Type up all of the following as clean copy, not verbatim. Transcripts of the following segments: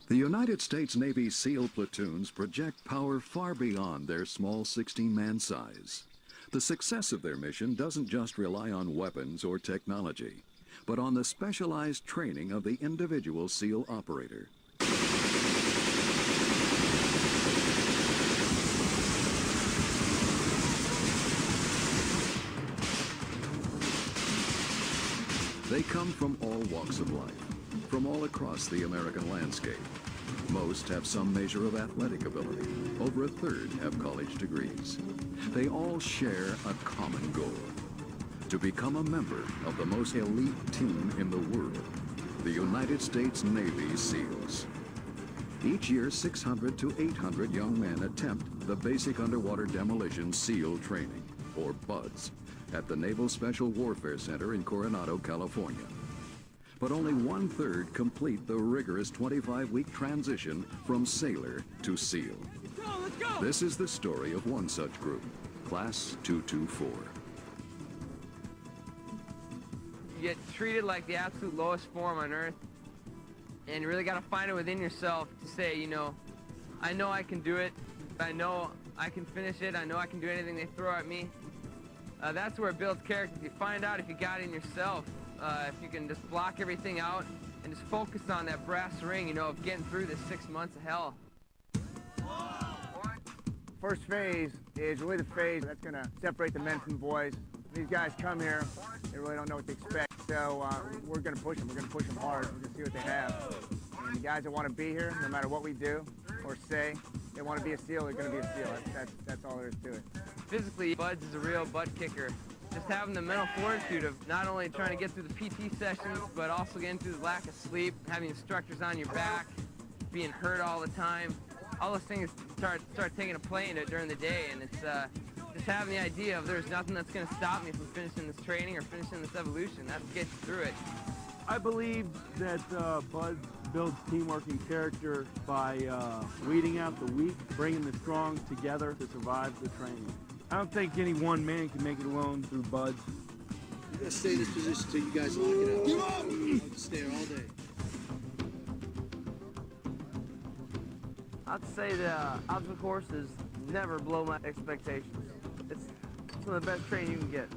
The United States Navy SEAL platoons project power far beyond their small 16-man size. The success of their mission doesn't just rely on weapons or technology, but on the specialized training of the individual SEAL operator. They come from all walks of life, from all across the American landscape. Most have some measure of athletic ability. Over a third have college degrees. They all share a common goal: to become a member of the most elite team in the world, the United States Navy SEALs. Each year, 600 to 800 young men attempt the Basic Underwater Demolition SEAL Training, or BUDS, at the Naval Special Warfare Center in Coronado, California. But only 1/3 complete the rigorous 25-week transition from sailor to SEAL. Let's go! This is the story of one such group, Class 224. You get treated like the absolute lowest form on Earth, and you really got to find it within yourself to say, you know I can do it. I know I can finish it. I know I can do anything they throw at me. That's where it builds character. If you find out if you got it in yourself, if you can just block everything out and just focus on that brass ring, you know, of getting through this 6 months of hell. First phase is really the phase that's going to separate the men from the boys. These guys come here, they really don't know what to expect, so we're going to push them. We're going to push them hard. We're going to see what they have. And the guys that want to be here, no matter what we do or say, they want to be a SEAL, they're going to be a SEAL. That's all there is to it. Physically, BUDS is a real butt kicker. Just having the mental fortitude of not only trying to get through the PT sessions, but also getting through the lack of sleep, having instructors on your back, being hurt all the time. All those things start taking a play in it during the day, and it's just having the idea of there's nothing that's going to stop me from finishing this training or finishing this evolution. That's what gets you through it. I believe that BUDS builds teamwork and character by weeding out the weak, bringing the strong together to survive the training. I don't think any one man can make it alone through BUDS. We're going to stay in this position until you guys lock it out. I'll just stay here all day. I'd say the obstacle courses never blow my expectations. It's some of the best training you can get.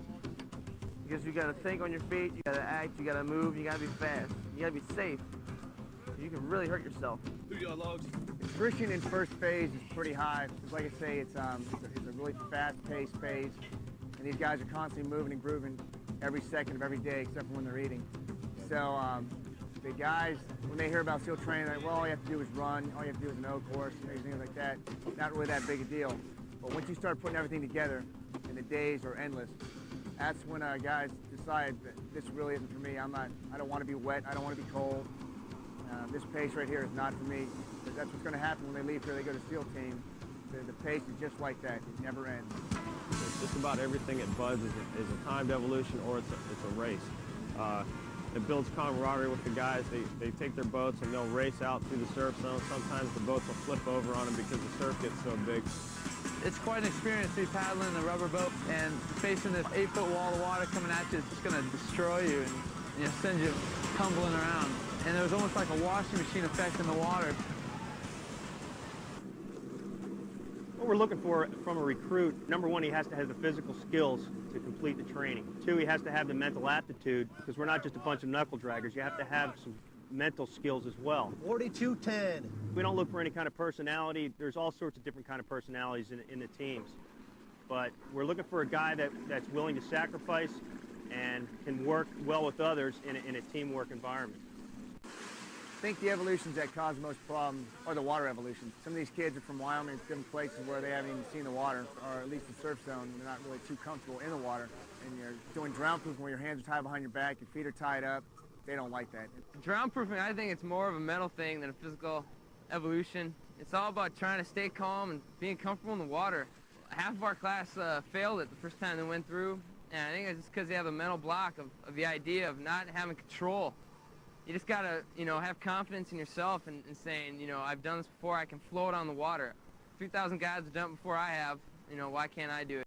Because you gotta think on your feet, you gotta act, you gotta move, you gotta be fast, you gotta be safe. You can really hurt yourself. Attrition in first phase is pretty high. Just like I say, it's a really fast-paced phase, and these guys are constantly moving and grooving every second of every day, except for when they're eating. So the guys, when they hear about SEAL training, like, well, all you have to do is run, all you have to do is an O course, things like that. Not really that big a deal. But once you start putting everything together, and the days are endless, that's when guys decide that this really isn't for me. I don't want to be wet. I don't want to be cold. This pace right here is not for me. But that's what's going to happen when they leave here. They go to SEAL team. The pace is just like that. It never ends. Just about everything at BUDS is a timed evolution or it's a race. It builds camaraderie with the guys. They take their boats and they'll race out through the surf zone. Sometimes the boats will flip over on them because the surf gets so big. It's quite an experience to be paddling the rubber boat and facing this 8-foot wall of water coming at you. It's just going to destroy you and send you tumbling around. And there's almost like a washing machine effect in the water. What we're looking for from a recruit, number one, he has to have the physical skills to complete the training. Two, he has to have the mental aptitude, because we're not just a bunch of knuckle draggers. You have to have some mental skills as well. 4210. We don't look for any kind of personality. There's all sorts of different kind of personalities in the teams. But we're looking for a guy that's willing to sacrifice and can work well with others in a teamwork environment. I think the evolutions that cause most problems are the water evolutions. Some of these kids are from Wyoming, different places where they haven't even seen the water, or at least the surf zone. They're not really too comfortable in the water. And you're doing drown proofing where your hands are tied behind your back, your feet are tied up. They don't like that. Drown proofing, I think it's more of a mental thing than a physical evolution. It's all about trying to stay calm and being comfortable in the water. Half of our class failed it the first time they went through, and I think it's just because they have a mental block of the idea of not having control. You just gotta, have confidence in yourself and saying, I've done this before, I can float on the water. 3,000 guys have done it before I have, why can't I do it?